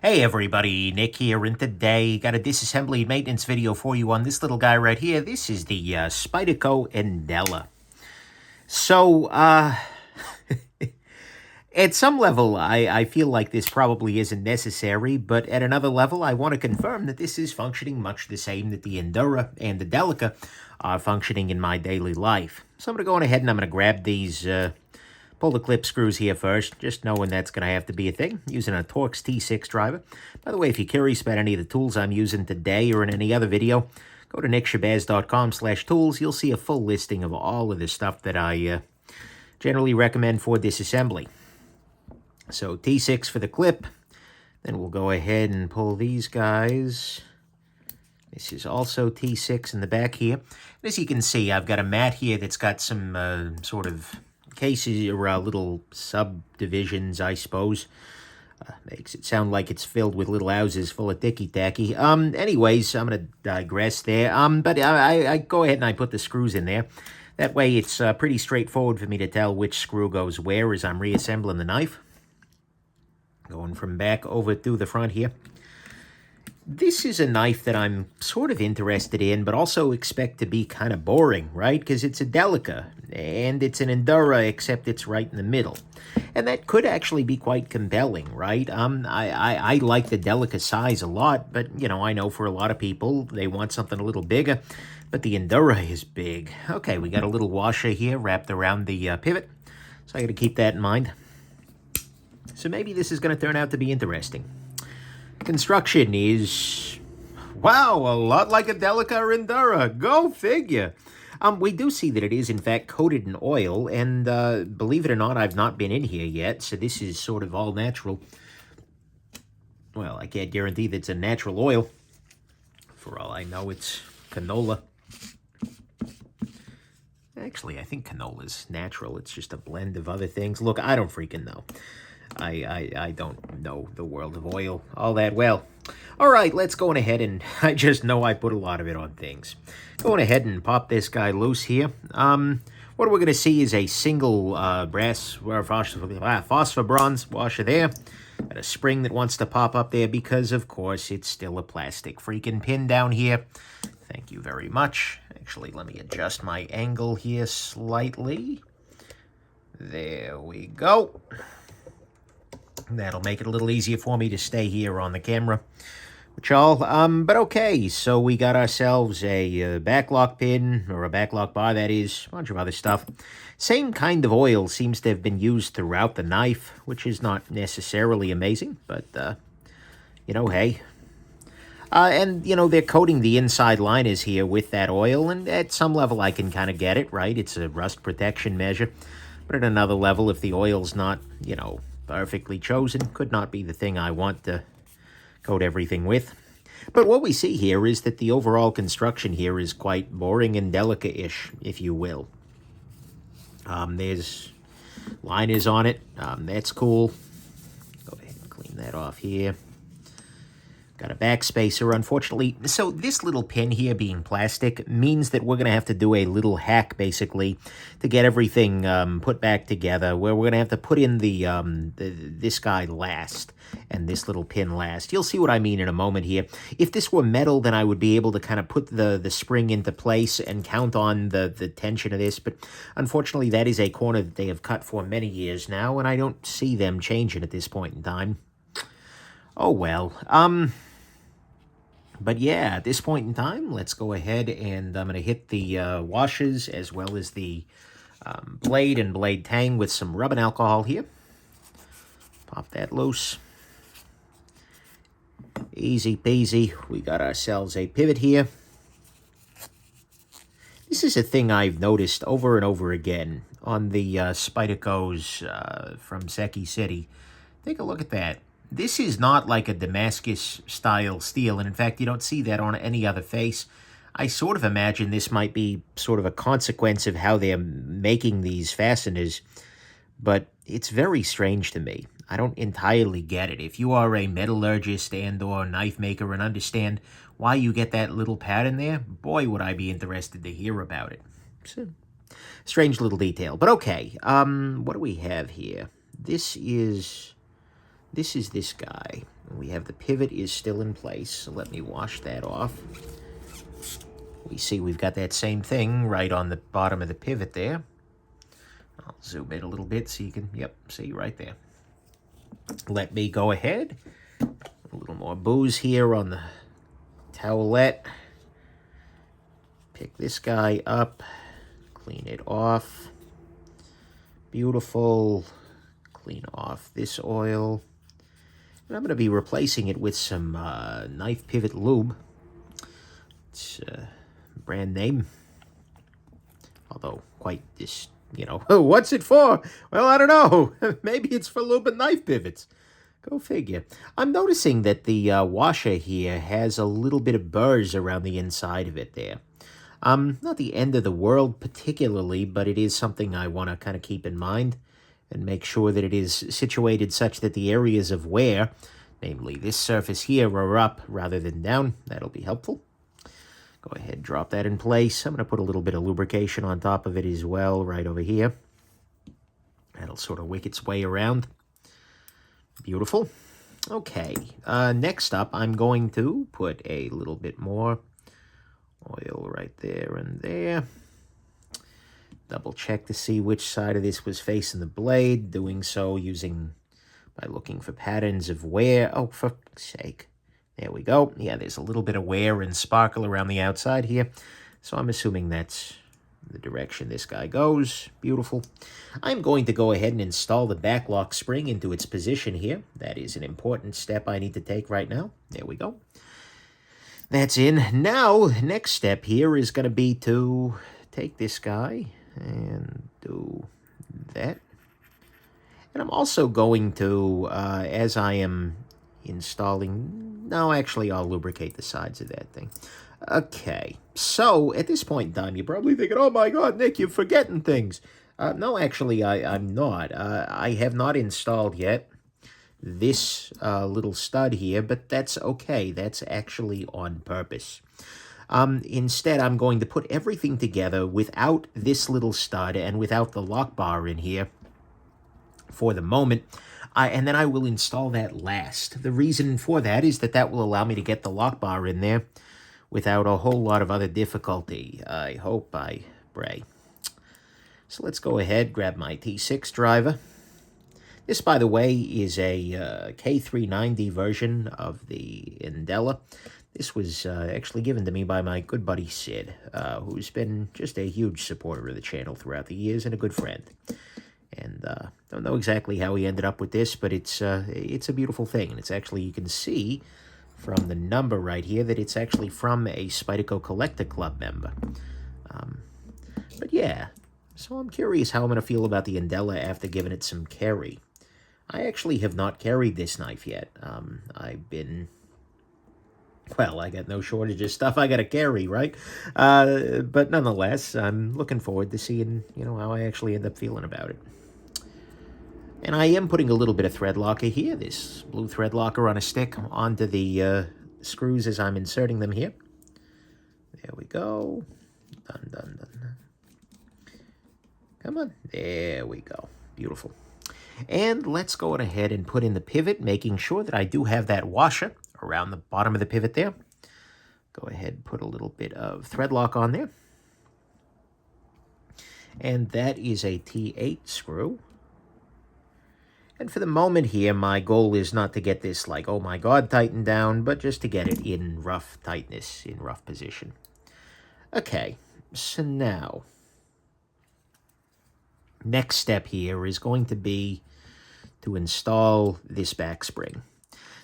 Hey everybody, Nick here, and today got a disassembly maintenance video for you on this little guy right here. This is the Spyderco Endela. So, at some level, I feel like this probably isn't necessary, but at another level, I want to confirm that this is functioning much the same that the Endura and the Delica are functioning in my daily life. So I'm going to go on ahead and I'm going to grab these pull the clip screws here first, just knowing that's going to have to be a thing, using a Torx T6 driver. By the way, if you're curious about any of the tools I'm using today or in any other video, go to nickshabazz.com/tools. You'll see a full listing of all of the stuff that I generally recommend for disassembly. So T6 for the clip, then we'll go ahead and pull these guys. This is also T6 in the back here. As you can see, I've got a mat here that's got some sort of cases or little subdivisions, I suppose. Makes it sound like it's filled with little houses full of ticky-tacky. Anyways, I'm going to digress there. But I go ahead and I put the screws in there. That way it's pretty straightforward for me to tell which screw goes where as I'm reassembling the knife. Going from back over to the front here. This is a knife that I'm sort of interested in, but also expect to be kind of boring, right? Because it's a Delica, and it's an Endura, except it's right in the middle. And that could actually be quite compelling, right? I like the Delica size a lot, but, you know, I know for a lot of people, they want something a little bigger, but the Endura is big. Okay, we got a little washer here wrapped around the pivot, so I got to keep that in mind. So maybe this is going to turn out to be interesting. Construction is, wow, a lot like a Delica or Endura. Go figure. We do see that it is, in fact, coated in oil, and believe it or not, I've not been in here yet, so this is sort of all natural. Well, I can't guarantee that it's a natural oil. For all I know, it's canola. Actually, I think canola's natural. It's just a blend of other things. Look, I don't freaking know. I don't know the world of oil all that well. All right, let's go on ahead, and I just know I put a lot of it on things. Going ahead and pop this guy loose here. What we're going to see is a single brass phosphor bronze washer there. Got a spring that wants to pop up there because, of course, it's still a plastic freaking pin down here. Thank you very much. Actually, let me adjust my angle here slightly. There we go. That'll make it a little easier for me to stay here on the camera. But okay, so we got ourselves a backlock pin, or a backlock bar, that is, a bunch of other stuff. Same kind of oil seems to have been used throughout the knife, which is not necessarily amazing, but, you know, hey. And, you know, they're coating the inside liners here with that oil, and at some level I can kind of get it, right? It's a rust protection measure. But at another level, if the oil's not, you know, perfectly chosen, could not be the thing I want to coat everything with. But what we see here is that the overall construction here is quite boring and Delica-ish, if you will. There's liners on it. That's cool. Go ahead and clean that off here. Got a backspacer, unfortunately. So this little pin here being plastic means that we're going to have to do a little hack, basically, to get everything put back together, where we're going to have to put in this guy last and this little pin last. You'll see what I mean in a moment here. If this were metal, then I would be able to kind of put the spring into place and count on the tension of this, but unfortunately that is a corner that they have cut for many years now, and I don't see them changing at this point in time. Oh well. But yeah, at this point in time, let's go ahead and I'm going to hit the washers as well as the blade and blade tang with some rubbing alcohol here. Pop that loose. Easy peasy. We got ourselves a pivot here. This is a thing I've noticed over and over again on the Spydercos from Seki City. Take a look at that. This is not like a Damascus-style steel, and in fact, you don't see that on any other face. I sort of imagine this might be sort of a consequence of how they're making these fasteners, but it's very strange to me. I don't entirely get it. If you are a metallurgist and or knife maker and understand why you get that little pattern there, boy, would I be interested to hear about it. It's a strange little detail, but okay. What do we have here? This is this is this guy. We have the pivot is still in place, so let me wash that off. We see we've got that same thing right on the bottom of the pivot there. I'll zoom in a little bit so you can, yep, see right there. Let me go ahead. A little more booze here on the towelette. Pick this guy up, clean it off. Beautiful. Clean off this oil. And I'm going to be replacing it with some knife pivot lube. It's brand name. Although quite this, you know, what's it for? Well, I don't know. Maybe it's for lubing knife pivots. Go figure. I'm noticing that the washer here has a little bit of burrs around the inside of it there. Not the end of the world particularly, but it is something I want to kind of keep in mind and make sure that it is situated such that the areas of wear, namely this surface here, are up rather than down. That'll be helpful. Go ahead, drop that in place. I'm going to put a little bit of lubrication on top of it as well, right over here. That'll sort of wick its way around. Beautiful. Okay, next up, I'm going to put a little bit more oil right there and there. Double check to see which side of this was facing the blade. Doing so by looking for patterns of wear. Oh, for sake. There we go. Yeah, there's a little bit of wear and sparkle around the outside here. So I'm assuming that's the direction this guy goes. Beautiful. I'm going to go ahead and install the backlock spring into its position here. That is an important step I need to take right now. There we go. That's in. Now, next step here is going to be to take this guy and do that. And I'm also going to, as I am installing, no, actually, I'll lubricate the sides of that thing. Okay, so at this point in time, you're probably thinking, oh my God, Nick, you're forgetting things. No, actually, I'm not. I have not installed yet this little stud here, but that's okay. That's actually on purpose. Instead, I'm going to put everything together without this little stud and without the lock bar in here for the moment. And then I will install that last. The reason for that is that will allow me to get the lock bar in there without a whole lot of other difficulty. I hope, I pray. So let's go ahead, grab my T6 driver. This, by the way, is a K390 version of the Endela. This was actually given to me by my good buddy Sid, who's been just a huge supporter of the channel throughout the years and a good friend. And don't know exactly how he ended up with this, but it's a beautiful thing. And it's actually, you can see from the number right here that it's actually from a Spyderco Collector Club member. But yeah, so I'm curious how I'm going to feel about the Endela after giving it some carry. I actually have not carried this knife yet. Well, I got no shortage of stuff I got to carry, right? But nonetheless, I'm looking forward to seeing, how I actually end up feeling about it. And I am putting a little bit of thread locker here, this blue thread locker on a stick, onto the screws as I'm inserting them here. There we go. Done, done, done. Come on. There we go. Beautiful. And let's go ahead and put in the pivot, making sure that I do have that washer around the bottom of the pivot there. Go ahead and put a little bit of thread lock on there. And that is a T8 screw. And for the moment here, my goal is not to get this like, oh my God, tightened down, but just to get it in rough tightness, in rough position. Okay, so now, next step here is going to be to install this back spring.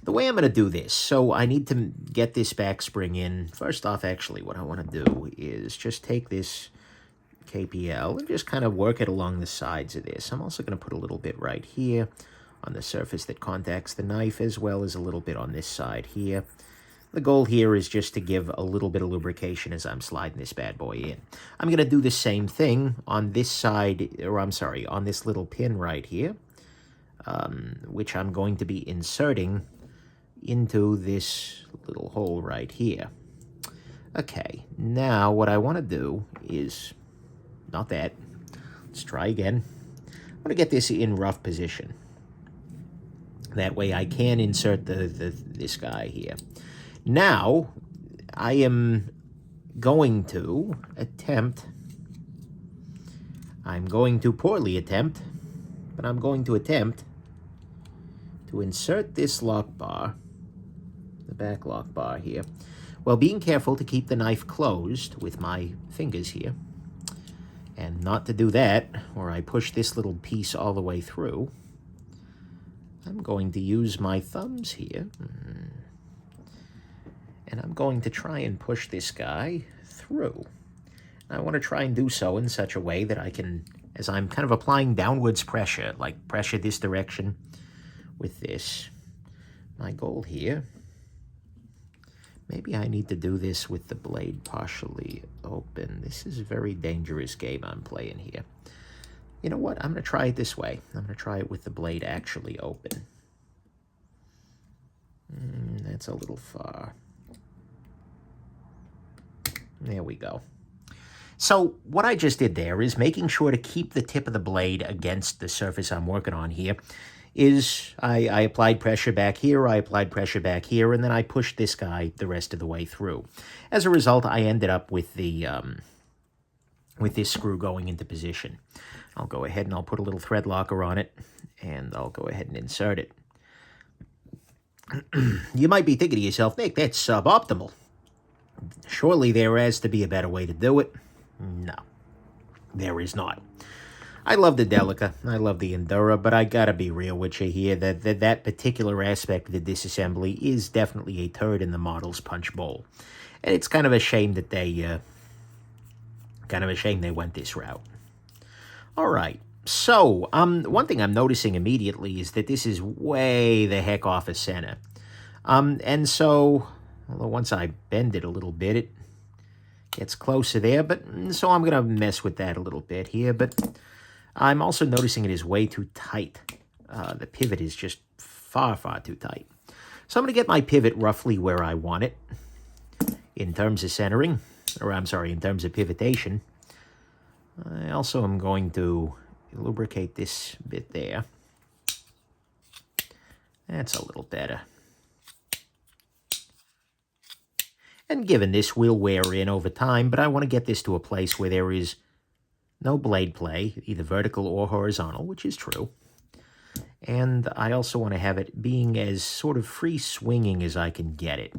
The way I'm going to do this, so I need to get this back spring in. First off, actually, what I want to do is just take this KPL and just kind of work it along the sides of this. I'm also going to put a little bit right here on the surface that contacts the knife, as well as a little bit on this side here. The goal here is just to give a little bit of lubrication as I'm sliding this bad boy in. I'm going to do the same thing on this side, or I'm sorry, on this little pin right here, which I'm going to be inserting into this little hole right here. Okay, now what I want to do is, not that, let's try again. I want to get this in rough position. That way I can insert this guy here. Now, I am going to poorly attempt, but I'm going to attempt to insert this lock bar, the back lock bar here, while being careful to keep the knife closed with my fingers here, and not to do that, or I push this little piece all the way through. I'm going to use my thumbs here, and I'm going to try and push this guy through. I want to try and do so in such a way that I can, as I'm kind of applying downwards pressure, like pressure this direction with this. My goal here, maybe I need to do this with the blade partially open. This is a very dangerous game I'm playing here. You know what? I'm going to try it this way. I'm going to try it with the blade actually open. That's a little far. There we go. So what I just did there is making sure to keep the tip of the blade against the surface I'm working on here. I applied pressure back here, I applied pressure back here, and then I pushed this guy the rest of the way through. As a result, I ended up with the with this screw going into position. I'll go ahead and I'll put a little thread locker on it, and I'll go ahead and insert it. You might be thinking to yourself, Nick, that's suboptimal. Surely there has to be a better way to do it. No, there is not. I love the Delica, I love the Endura, but I gotta be real with you here, that particular aspect of the disassembly is definitely a turd in the model's punch bowl. And it's kind of a shame that they went this route. All right, so one thing I'm noticing immediately is that this is way the heck off of center. And so, although once I bend it a little bit, it gets closer there, but so I'm gonna mess with that a little bit here, but I'm also noticing it is way too tight. The pivot is just far, far too tight. So I'm going to get my pivot roughly where I want it in terms of centering, or I'm sorry, in terms of pivotation. I also am going to lubricate this bit there. That's a little better. And given this will wear in over time, but I want to get this to a place where there is no blade play, either vertical or horizontal, which is true. And I also want to have it being as sort of free swinging as I can get it.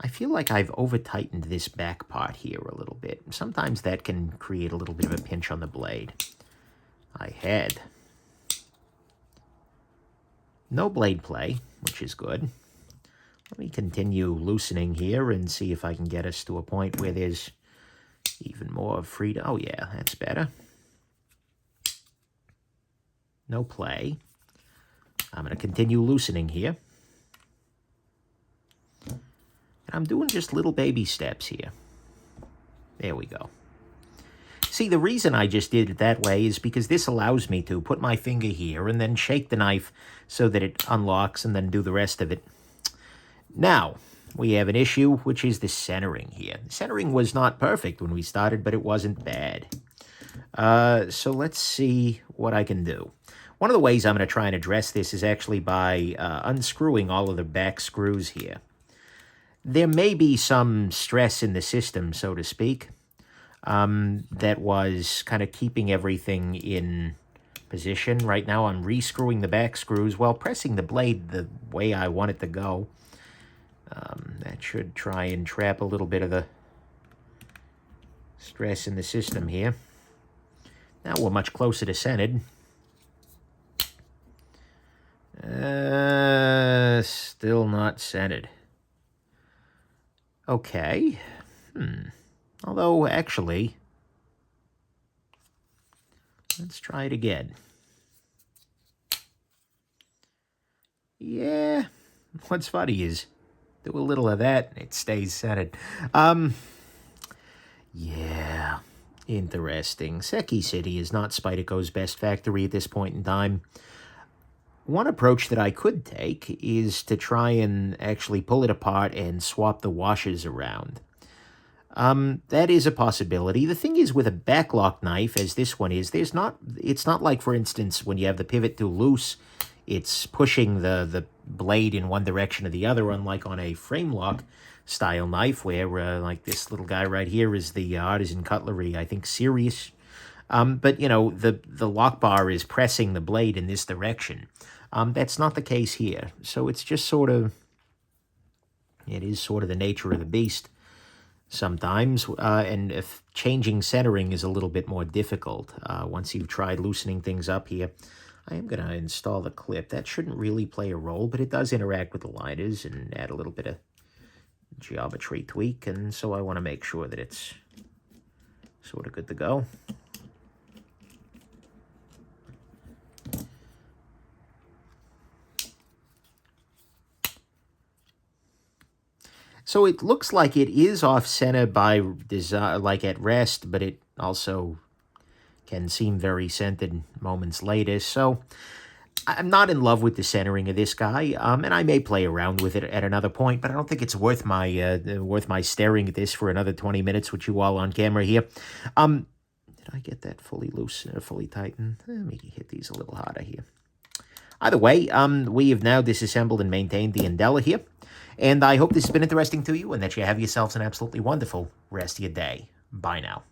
I feel like I've over-tightened this back part here a little bit. Sometimes that can create a little bit of a pinch on the blade. I had no blade play, which is good. Let me continue loosening here and see if I can get us to a point where there's even more freedom. Oh yeah, that's better. No play. I'm going to continue loosening here. And I'm doing just little baby steps here. There we go. See, the reason I just did it that way is because this allows me to put my finger here and then shake the knife so that it unlocks and then do the rest of it. Now, we have an issue, which is the centering here. The centering was not perfect when we started, but it wasn't bad. So let's see what I can do. One of the ways I'm going to try and address this is actually by unscrewing all of the back screws here. There may be some stress in the system, so to speak, that was kind of keeping everything in position. Right now I'm rescrewing the back screws while pressing the blade the way I want it to go. That should try and trap a little bit of the stress in the system here. Now we're much closer to centered. Still not centered. Okay. Although, actually, let's try it again. Yeah, what's funny is do a little of that, it stays centered. Yeah, interesting. Seki City is not Spyderco's best factory at this point in time. One approach that I could take is to try and actually pull it apart and swap the washers around. That is a possibility. The thing is, with a backlock knife, as this one is, it's not like, for instance, when you have the pivot tool loose, it's pushing the blade in one direction or the other, unlike on a frame lock style knife, where like this little guy right here is the Artisan Cutlery, I think, series. But, you know, the lock bar is pressing the blade in this direction. That's not the case here. So it's just sort of, it is sort of the nature of the beast sometimes, and if changing centering is a little bit more difficult once you've tried loosening things up here. I am going to install the clip. That shouldn't really play a role, but it does interact with the liners and add a little bit of geometry tweak, and so I want to make sure that it's sort of good to go. So it looks like it is off-center by design, like at rest, but it also can seem very centered moments later. So I'm not in love with the centering of this guy, and I may play around with it at another point, but I don't think it's worth my staring at this for another 20 minutes with you all on camera here. Did I get that fully loose, fully tightened? Let me hit these a little harder here. Either way, we have now disassembled and maintained the Endela here. And I hope this has been interesting to you and that you have yourselves an absolutely wonderful rest of your day. Bye now.